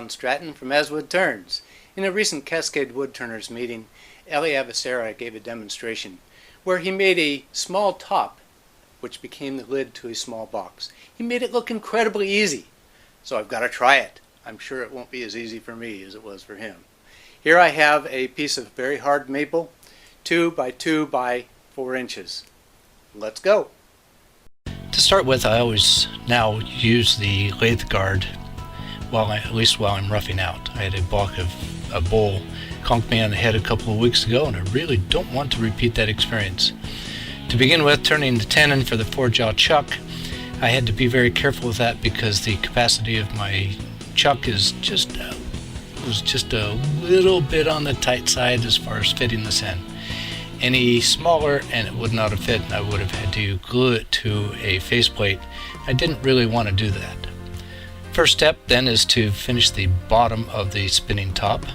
Alan Stratton from As Wood Turns. In a recent Cascade Woodturners meeting, Eli Avisera gave a demonstration where he made a small top which became the lid to a small box. He made it look incredibly easy, so I've got to try it. I'm sure it won't be as easy for me as it was for him. Here I have a piece of very hard maple, 2 by 2 by 4 inches. Let's go. To start with, I always now use the lathe guard at least while I'm roughing out. I had a block of a bowl conked me on the head a couple of weeks ago, and I really don't want to repeat that experience. To begin with, turning the tenon for the 4-jaw chuck, I had to be very careful with that because the capacity of my chuck was just a little bit on the tight side as far as fitting this in. Any smaller and it would not have fit, and I would have had to glue it to a faceplate. I didn't really want to do that. First step then is to finish the bottom of the spinning top.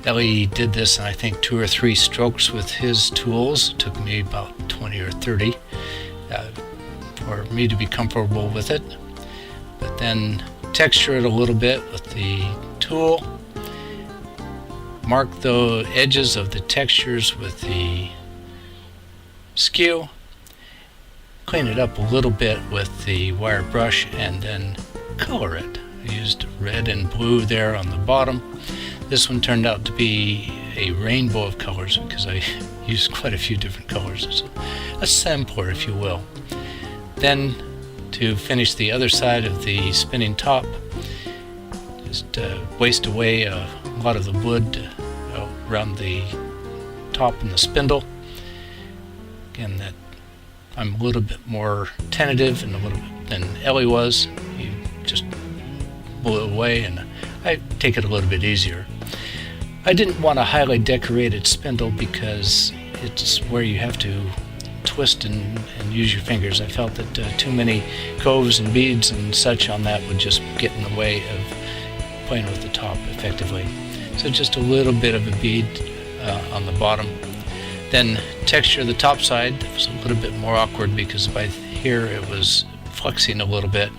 Eli did this in I think 2 or 3 strokes with his tools. It took me about 20 or 30 for me to be comfortable with it. But then texture it a little bit with the tool. Mark the edges of the textures with the skew. Clean it up a little bit with the wire brush and then color it. I used red and blue there on the bottom. This one turned out to be a rainbow of colors because I used quite a few different colors. It's a sampler, if you will. Then to finish the other side of the spinning top, just waste away a lot of the wood around the top and the spindle. Again, that I'm a little bit more tentative and a little bit than Eli was. He just blew it away, and I take it a little bit easier. I didn't want a highly decorated spindle because it's where you have to twist and use your fingers. I felt that too many coves and beads and such on that would just get in the way of playing with the top effectively. So just a little bit of a bead on the bottom. Then texture the top side. It was a little bit more awkward because by here it was flexing a little bit.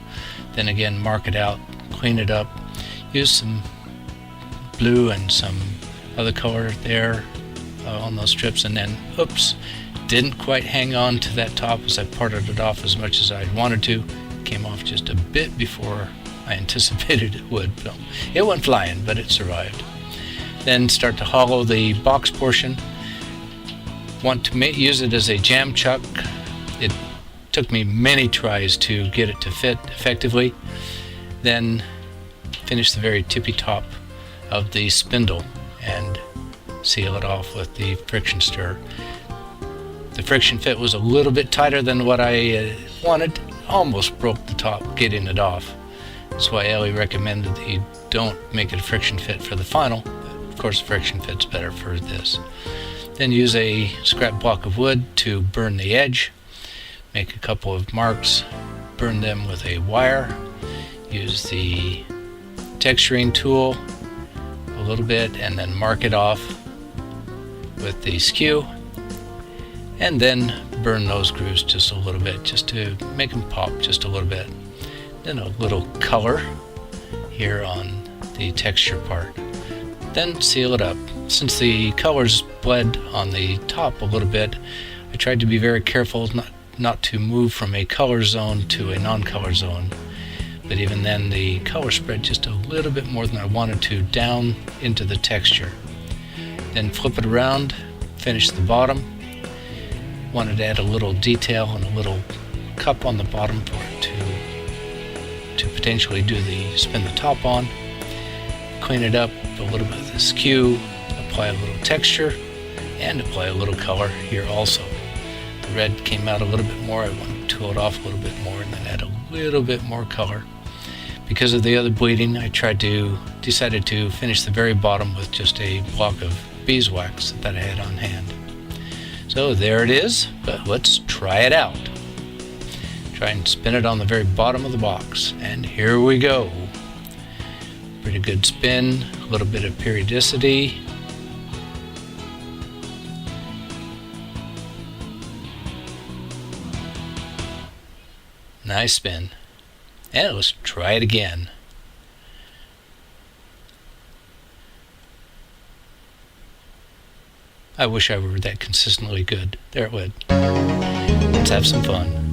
Then again, mark it out, clean it up, use some blue and some other color there on those strips, and then oops, didn't quite hang on to that top as I parted it off as much as I'd wanted to. It came off just a bit before I anticipated it would. So it went flying, but it survived. Then start to hollow the box portion. Want to use it as a jam chuck. It took me many tries to get it to fit effectively. Then finish the very tippy top of the spindle and seal it off with the friction stir. The friction fit was a little bit tighter than what I wanted. Almost broke the top getting it off. That's why Eli recommended that you don't make it a friction fit for the final. Of course, friction fit's better for this. Then use a scrap block of wood to burn the edge. Make a couple of marks, burn them with a wire. Use the texturing tool a little bit and then mark it off with the skew. And then burn those grooves just a little bit, just to make them pop just a little bit. Then a little color here on the texture part. Then seal it up. Since the colors bled on the top a little bit, I tried to be very careful not to move from a color zone to a non-color zone. But even then, the color spread just a little bit more than I wanted to down into the texture. Then flip it around, finish the bottom. Wanted to add a little detail and a little cup on the bottom for it to potentially spin the top on. Clean it up a little bit with the skew, apply a little texture, and apply a little color here also. The red came out a little bit more. I want to tool it off a little bit more and then add a little bit more color. Because of the other bleeding, I decided to finish the very bottom with just a block of beeswax that I had on hand. So there it is, but let's try it out. Try and spin it on the very bottom of the box, and here we go. Pretty good spin, a little bit of periodicity. Nice spin. And let's try it again. I wish I were that consistently good. There it would. Let's have some fun.